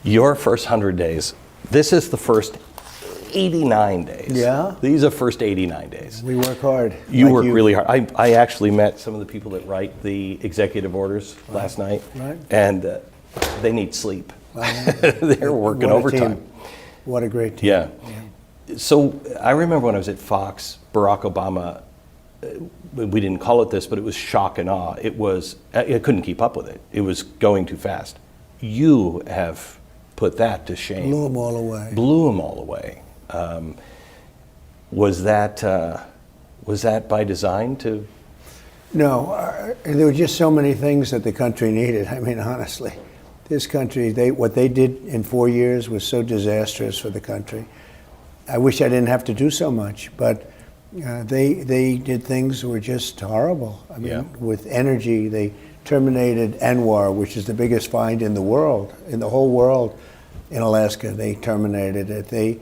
Your first 100 days. This is the first 89 days. Yeah? These are first 89 days. We work hard. You work really hard. I actually met some of the people that write the executive orders last night, and they need sleep. They're working overtime. What a great team. Yeah. So I remember when I was at Fox, Barack Obama, we didn't call it this, but it was shock and awe. It was, I couldn't keep up with it. It was going too fast. You have put that to shame. Blew them all away. Blew them all away. Was that by design to? No, there were just so many things that the country needed. I mean, honestly, this country, what they did in 4 years was so disastrous for the country. I wish I didn't have to do so much, but they did things that were just horrible. I mean, with energy, they terminated Anwar, which is the biggest find in the world, in the whole world. In Alaska, they terminated it. They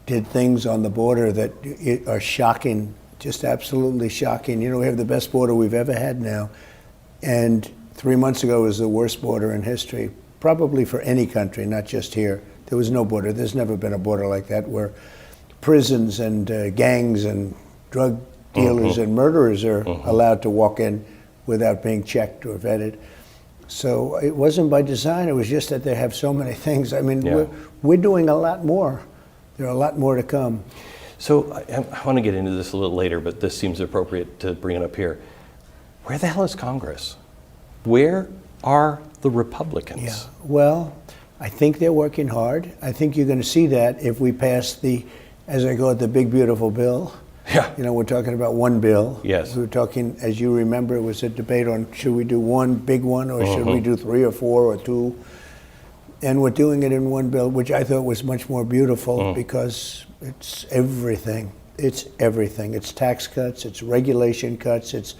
did things on the border that are shocking, just absolutely shocking. You know, we have the best border we've ever had now, and 3 months ago was the worst border in history, probably for any country, not just here. There was no border. There's never been a border like that where prisons and gangs and drug dealers and murderers are allowed to walk in without being checked or vetted. So it wasn't by design. It was just that they have so many things. I mean, we're doing a lot more. There are a lot more to come. So I want to get into this a little later, but this seems appropriate to bring it up here. Where the hell is Congress? Where are the Republicans? Yeah. Well, I think they're working hard. I think you're going to see that if we pass the, as I call it, the big beautiful bill. Yeah. You know, we're talking about one bill. Yes. We were talking, as you remember, it was a debate on should we do one big one or should we do 3 or 4 or 2. And we're doing it in one bill, which I thought was much more beautiful because it's everything. It's everything. It's tax cuts, it's regulation cuts, it's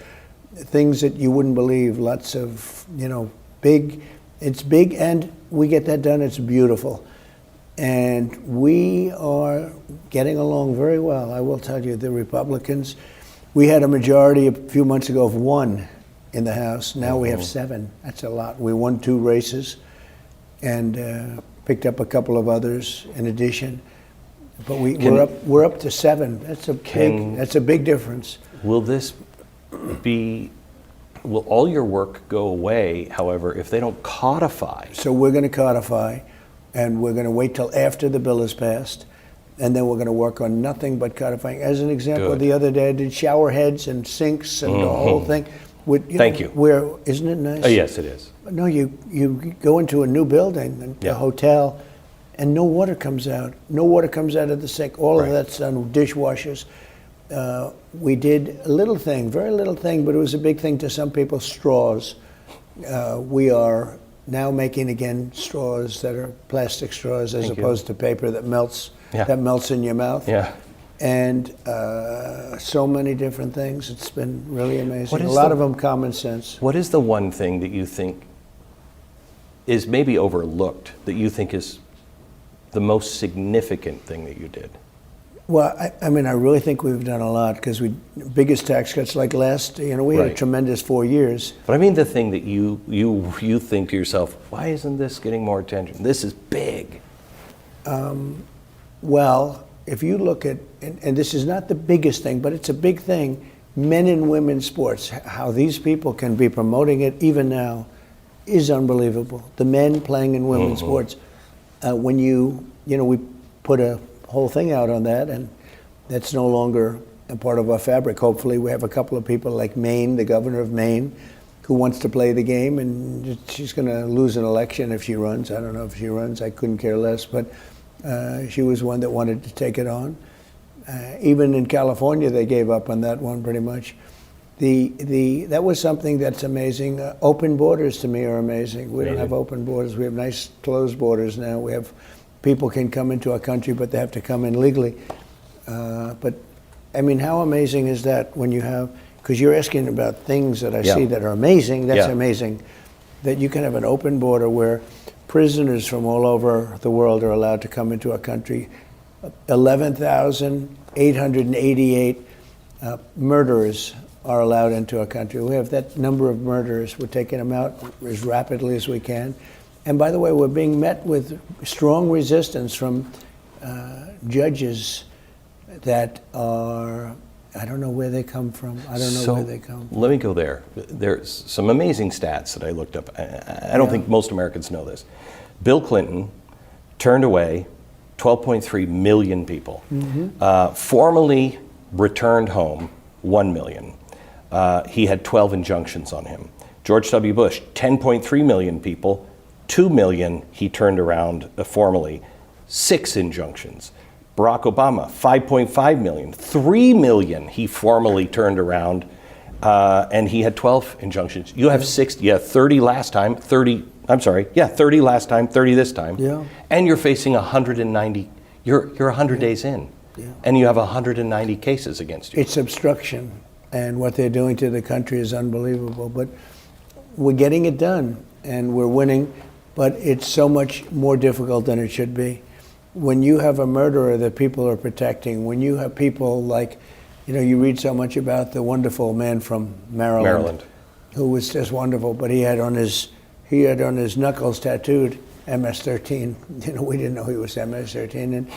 things that you wouldn't believe. Lots of, you know, big. It's big, and we get that done. It's beautiful. And we are getting along very well. I will tell you, the Republicans, we had a majority a few months ago of 1 in the House. Now we have 7. That's a lot. We won 2 races and picked up a couple of others in addition. But we're up to 7. That's a big difference. Will this be? Will all your work go away, however, if they don't codify? So we're going to codify. And we're going to wait till after the bill is passed, and then we're going to work on nothing but codifying. As an example, the other day I did shower heads and sinks and the whole thing. Thank you. Where, isn't it nice? Yes, it is. No, you go into a new building, a hotel, and no water comes out. No water comes out of the sink. All of that's done with dishwashers. We did a little thing, very little thing, but it was a big thing to some people, straws. We are now making again straws that are plastic straws as opposed to paper that melts in your mouth. Yeah. And so many different things. It's been really amazing. A lot of them common sense. What is the one thing that you think is maybe overlooked, that you think is the most significant thing that you did? Well, I mean, I really think we've done a lot because biggest tax cuts like last, you know, we had a tremendous 4 years. But I mean the thing that you think to yourself, why isn't this getting more attention? This is big. Well, if you look at, and this is not the biggest thing, but it's a big thing, men and women's sports, how these people can be promoting it even now is unbelievable. The men playing in women's sports. When you know, we put a whole thing out on that, and that's no longer a part of our fabric. Hopefully we have a couple of people like Maine, the governor of Maine, who wants to play the game, and she's going to lose an election if she runs. I don't know if she runs. I couldn't care less, but she was one that wanted to take it on. Even in California, they gave up on that one pretty much. That was something that's amazing. Open borders to me are amazing. We don't have open borders. We have nice closed borders now. We have people can come into our country, but they have to come in legally. But I mean, how amazing is that when you have, because you're asking about things that I see that are amazing. That's amazing. That you can have an open border where prisoners from all over the world are allowed to come into our country. 11,888 murderers are allowed into our country. We have that number of murderers. We're taking them out as rapidly as we can. And by the way, we're being met with strong resistance from judges that are, I don't know where they come from. I don't know where they come from. Let me go there. There's some amazing stats that I looked up. I don't think most Americans know this. Bill Clinton turned away 12.3 million people. Formally returned home 1 million. He had 12 injunctions on him. George W. Bush, 10.3 million people, 2 million he turned around formally, 6 injunctions. Barack Obama, 5.5 million, 3 million he formally turned around, and he had 12 injunctions. You have 30 last time, 30 last time, 30 this time. Yeah. And you're facing 190, you're 100 days in, and you have 190 cases against you. It's obstruction, and what they're doing to the country is unbelievable. But we're getting it done, and we're winning, but it's so much more difficult than it should be. When you have a murderer that people are protecting, when you have people like, you read so much about the wonderful man from Maryland. Who was just wonderful, but he had on his knuckles tattooed MS-13. We didn't know he was MS-13, and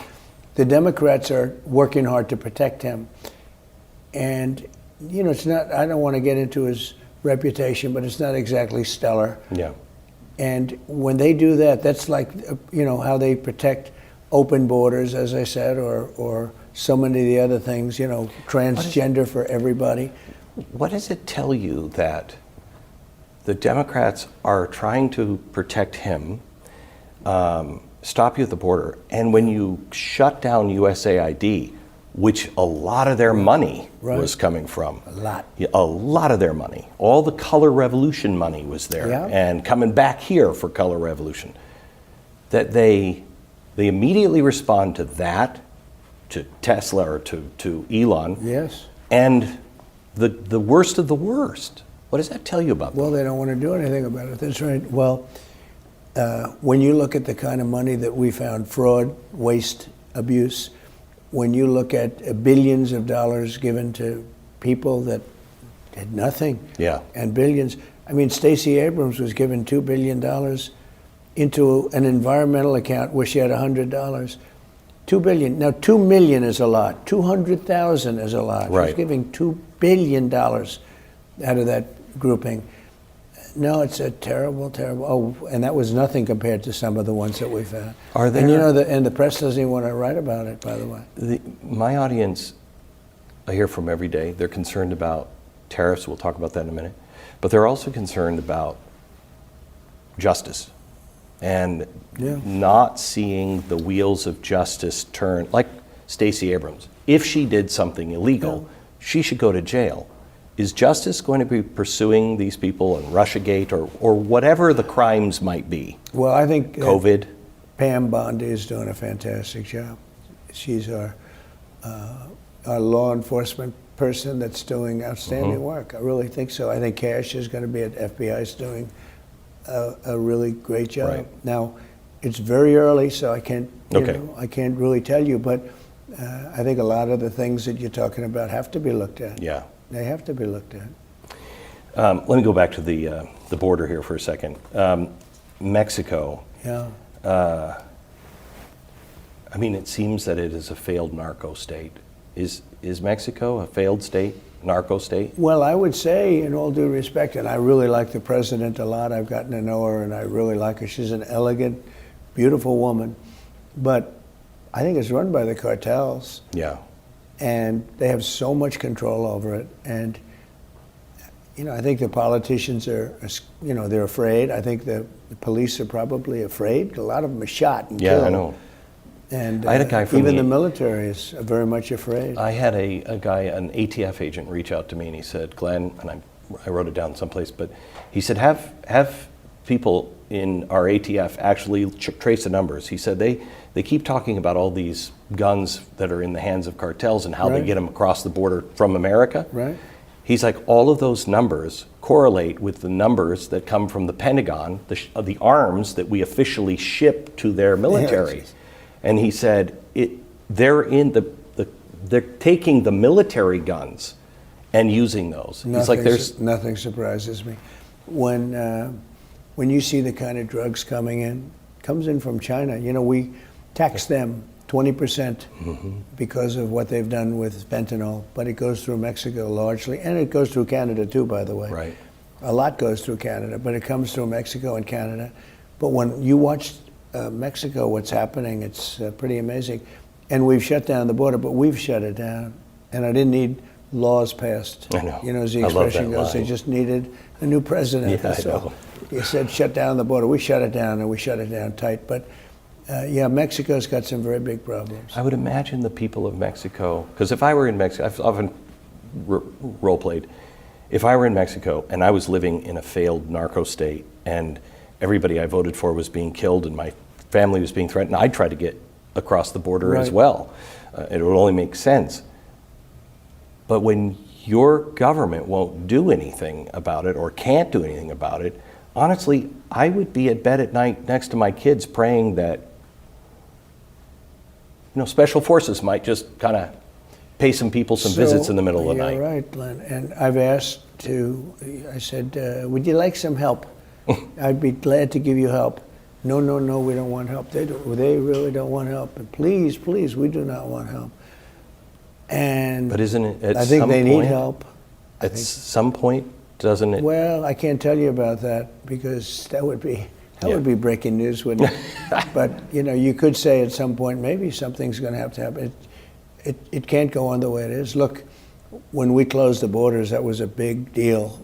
the Democrats are working hard to protect him. And it's not. I don't want to get into his reputation, but it's not exactly stellar. Yeah. And when they do that, that's like how they protect open borders, as I said, or so many of the other things. Transgender for everybody. What does it tell you that the Democrats are trying to protect him, stop you at the border, and when you shut down USAID, which a lot of their money was coming from. A lot of their money. All the color revolution money was there, and coming back here for color revolution. That they immediately respond to that, to Tesla or to Elon. Yes. And the worst of the worst. What does that tell you about them? Well, they don't want to do anything about it. That's right. Well, when you look at the kind of money that we found, fraud, waste, abuse, when you look at billions of dollars given to people that did nothing, and billions. I mean, Stacey Abrams was given $2 billion into an environmental account where she had $100. $2 billion. Now, 2 million is a lot. 200,000 is a lot. Right. She's giving $2 billion out of that grouping. No, it's a terrible, terrible. Oh, and that was nothing compared to some of the ones that we found. Are there? And the press doesn't even want to write about it, by the way. My audience, I hear from every day. They're concerned about tariffs. We'll talk about that in a minute. But they're also concerned about justice and not seeing the wheels of justice turn. Like Stacey Abrams, if she did something illegal, she should go to jail. Is justice going to be pursuing these people in Russiagate or whatever the crimes might be? Well, I think COVID. Pam Bondi is doing a fantastic job. She's our law enforcement person that's doing outstanding work. I really think so. I think Cash is going to be at FBI's doing a really great job. Right. Now, it's very early, so I can't I can't really tell you, but I think a lot of the things that you're talking about have to be looked at. Yeah. They have to be looked at. Let me go back to the border here for a second. Mexico. Yeah. I mean, it seems that it is a failed narco state. Is Mexico a failed state, narco state? Well, I would say, in all due respect, and I really like the president a lot. I've gotten to know her, and I really like her. She's an elegant, beautiful woman. But I think it's run by the cartels. Yeah. And they have so much control over it. And, I think the politicians are, they're afraid. I think the police are probably afraid. A lot of them are shot and killed. Yeah, I know. And I had a guy from even the military is very much afraid. I had a guy, an ATF agent, reach out to me, and he said, Glenn, and I wrote it down someplace, but he said, have people in our ATF actually trace the numbers. He said they keep talking about all these guns that are in the hands of cartels and how they get them across the border from America. Right. He's like, all of those numbers correlate with the numbers that come from the Pentagon, the arms that we officially ship to their military. Yes. And he said, they're taking the military guns and using those. He's like, nothing surprises me. When when you see the kind of drugs coming in, comes in from China. You know, we tax them 20% because of what they've done with fentanyl, but it goes through Mexico largely, and it goes through Canada too, by the way. Right. A lot goes through Canada, but it comes through Mexico and Canada. But when you watch Mexico, what's happening, it's pretty amazing. And we've shut down the border, but we've shut it down. And I didn't need laws passed. I know. You know, as the I love expression that goes, they line. just needed a new president. Yeah, That's I all. know. You said shut down the border. We shut it down, and we shut it down tight. But yeah, Mexico's got some very big problems. I would imagine the people of Mexico, because if I were in Mexico, I've often role played. If I were in Mexico and I was living in a failed narco state and everybody I voted for was being killed and my family was being threatened, I'd try to get across the border as Right. well. It would only make sense. But when your government won't do anything about it or can't do anything about it, honestly, I would be at bed at night next to my kids praying that, you know, special forces might just kind of pay some people some visits in the middle of the night. You're right, Len. And I've asked I said, would you like some help? I'd be glad to give you help. No, we don't want help. They really don't want help. And please, we do not want help. And But isn't it at I think some they need point- help. At some point, doesn't it? Well, I can't tell you about that because that would be Yeah. breaking news, wouldn't it? But you know, you could say at some point maybe something's going to have to happen. It can't go on the way it is. Look, when we closed the borders, that was a big deal,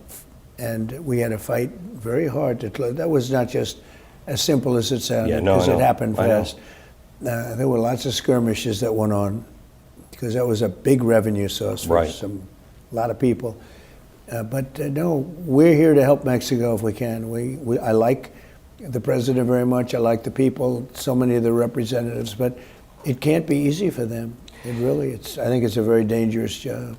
and we had to fight very hard to close. That was not just as simple as it sounded, Yeah, no, because I it know. happened I know. fast. There were lots of skirmishes that went on because that was a big revenue source for Right. a lot of people. But no, we're here to help Mexico if we can. I like the president very much. I like the people, so many of the representatives, but it can't be easy for them. I think it's a very dangerous job.